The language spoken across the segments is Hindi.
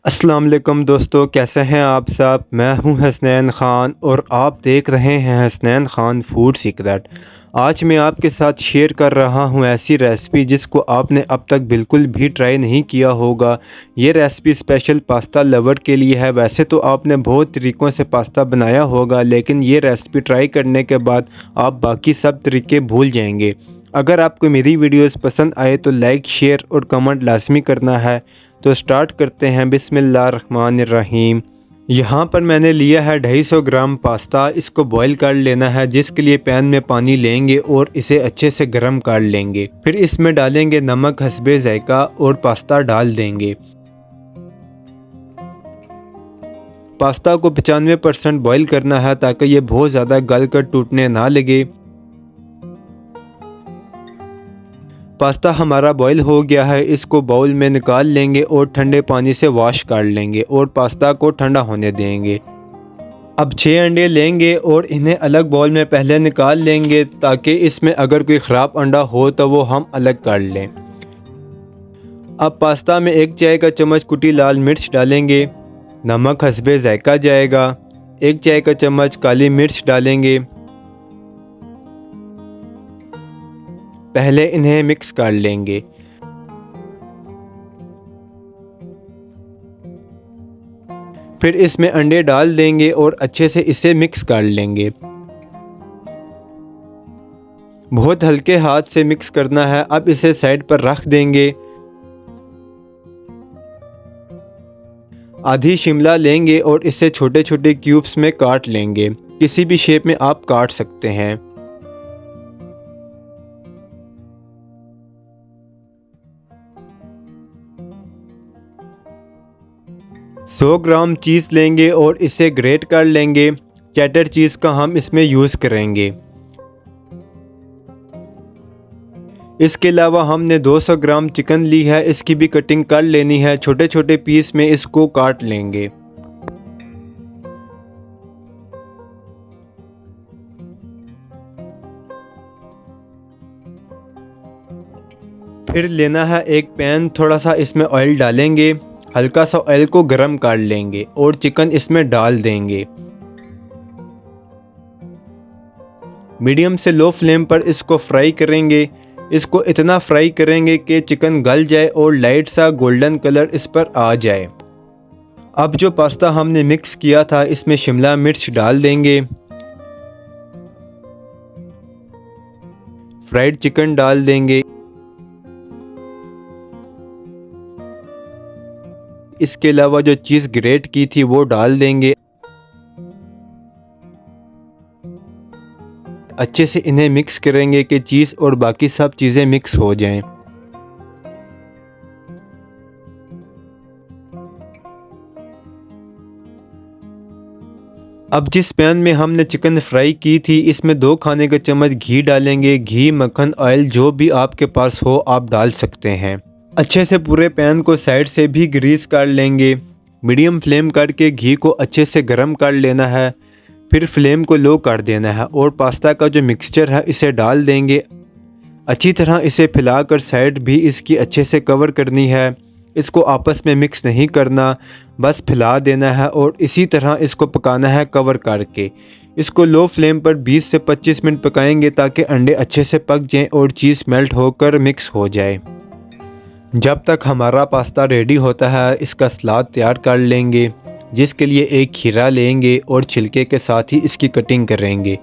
अस्सलाम वालेकुम दोस्तों, कैसे हैं आप सब। मैं हूं हसनैन ख़ान और आप देख रहे हैं हसनैन ख़ान फूड सीक्रेट। आज मैं आपके साथ शेयर कर रहा हूं ऐसी रेसिपी जिसको आपने अब तक बिल्कुल भी ट्राई नहीं किया होगा। ये रेसिपी स्पेशल पास्ता लवर के लिए है। वैसे तो आपने बहुत तरीक़ों से पास्ता बनाया होगा, लेकिन ये रेसिपी ट्राई करने के बाद आप बाकी सब तरीके भूल जाएंगे। अगर आपको मेरी वीडियोस पसंद आए तो लाइक, शेयर और कमेंट लाजमी करना है। तो स्टार्ट करते हैं। बिस्मिल्लाहिर्रहमानिर्रहीम। यहाँ पर मैंने लिया है 250 ग्राम पास्ता। इसको बॉईल कर लेना है, जिसके लिए पैन में पानी लेंगे और इसे अच्छे से गर्म कर लेंगे। फिर इसमें डालेंगे नमक हस्बे जायका और पास्ता डाल देंगे। पास्ता को 95% बॉईल करना है ताकि ये बहुत ज़्यादा गल कर टूटने ना लगे। पास्ता हमारा बॉईल हो गया है, इसको बाउल में निकाल लेंगे और ठंडे पानी से वॉश कर लेंगे और पास्ता को ठंडा होने देंगे। अब 6 अंडे लेंगे और इन्हें अलग बाउल में पहले निकाल लेंगे ताकि इसमें अगर कोई ख़राब अंडा हो तो वो हम अलग कर लें। अब पास्ता में 1 चाय का चम्मच कुटी लाल मिर्च डालेंगे। नमक हस्बे जायका जाएगा। 1 चाय का चम्मच काली मिर्च डालेंगे। पहले इन्हें मिक्स कर लेंगे। फिर इसमें अंडे डाल देंगे और अच्छे से इसे मिक्स कर लेंगे। बहुत हल्के हाथ से मिक्स करना है। अब इसे साइड पर रख देंगे। आधी शिमला लेंगे और इसे छोटे छोटे क्यूब्स में काट लेंगे। किसी भी शेप में आप काट सकते हैं। सौ ग्राम चीज़ लेंगे और इसे ग्रेट कर लेंगे। चेडर चीज़ का हम इसमें यूज़ करेंगे। इसके अलावा हमने 200 ग्राम चिकन ली है, इसकी भी कटिंग कर लेनी है। छोटे छोटे पीस में इसको काट लेंगे। फिर लेना है एक पैन, थोड़ा सा इसमें ऑयल डालेंगे। हल्का सा ऑयल को गर्म कर लेंगे और चिकन इसमें डाल देंगे। मीडियम से लो फ्लेम पर इसको फ्राई करेंगे। इसको इतना फ्राई करेंगे कि चिकन गल जाए और लाइट सा गोल्डन कलर इस पर आ जाए। अब जो पास्ता हमने मिक्स किया था इसमें शिमला मिर्च डाल देंगे। फ्राइड चिकन डाल देंगे। इसके अलावा जो चीज़ ग्रेट की थी वो डाल देंगे। अच्छे से इन्हें मिक्स करेंगे कि चीज़ और बाकी सब चीज़ें मिक्स हो जाएं। अब जिस पैन में हमने चिकन फ्राई की थी इसमें 2 खाने के चम्मच घी डालेंगे। घी, मक्खन, ऑयल जो भी आपके पास हो आप डाल सकते हैं। अच्छे से पूरे पैन को साइड से भी ग्रीस कर लेंगे। मीडियम फ्लेम करके घी को अच्छे से गर्म कर लेना है। फिर फ्लेम को लो कर देना है और पास्ता का जो मिक्सचर है इसे डाल देंगे। अच्छी तरह इसे फैलाकर साइड भी इसकी अच्छे से कवर करनी है। इसको आपस में मिक्स नहीं करना, बस फैला देना है और इसी तरह इसको पकाना है कवर करके। इसको लो फ्लेम पर 20 से 25 मिनट पकाएंगे ताकि अंडे अच्छे से पक जाएं और चीज़ मेल्ट होकर मिक्स हो जाए। जब तक हमारा पास्ता रेडी होता है इसका सलाद तैयार कर लेंगे, जिसके लिए एक खीरा लेंगे और छिलके के साथ ही इसकी कटिंग करेंगे।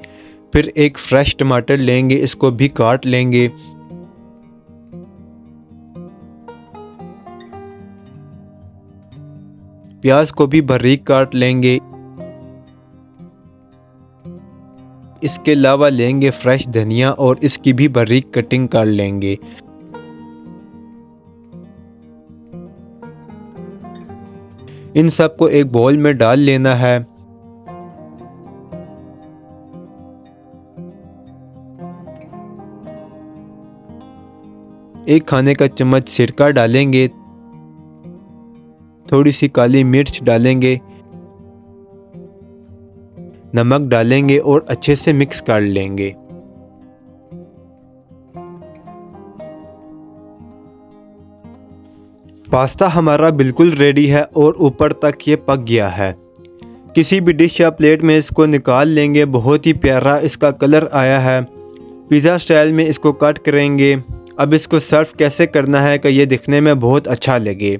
फिर एक फ्रेश टमाटर लेंगे, इसको भी काट लेंगे। प्याज को भी बारीक काट लेंगे। इसके अलावा लेंगे फ्रेश धनिया और इसकी भी बारीक कटिंग कर लेंगे। इन सब को एक बाउल में डाल लेना है। एक खाने का चम्मच सिरका डालेंगे। थोड़ी सी काली मिर्च डालेंगे। नमक डालेंगे और अच्छे से मिक्स कर लेंगे। पास्ता हमारा बिल्कुल रेडी है और ऊपर तक ये पक गया है। किसी भी डिश या प्लेट में इसको निकाल लेंगे। बहुत ही प्यारा इसका कलर आया है। पिज़्ज़ा स्टाइल में इसको कट करेंगे। अब इसको सर्व कैसे करना है कि ये दिखने में बहुत अच्छा लगे।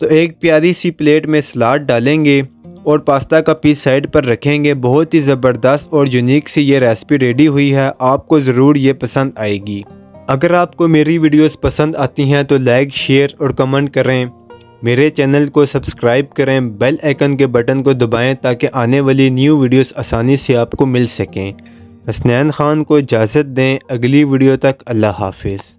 तो एक प्यारी सी प्लेट में सलाद डालेंगे और पास्ता का पीस साइड पर रखेंगे। बहुत ही ज़बरदस्त और यूनिक सी ये रेसिपी रेडी हुई है। आपको ज़रूर ये पसंद आएगी। अगर आपको मेरी वीडियोस पसंद आती हैं तो लाइक, शेयर और कमेंट करें। मेरे चैनल को सब्सक्राइब करें, बेल आइकन के बटन को दबाएं ताकि आने वाली न्यू वीडियोस आसानी से आपको मिल सकें। हसनैन खान को इजाज़त दें। अगली वीडियो तक अल्लाह हाफिज़।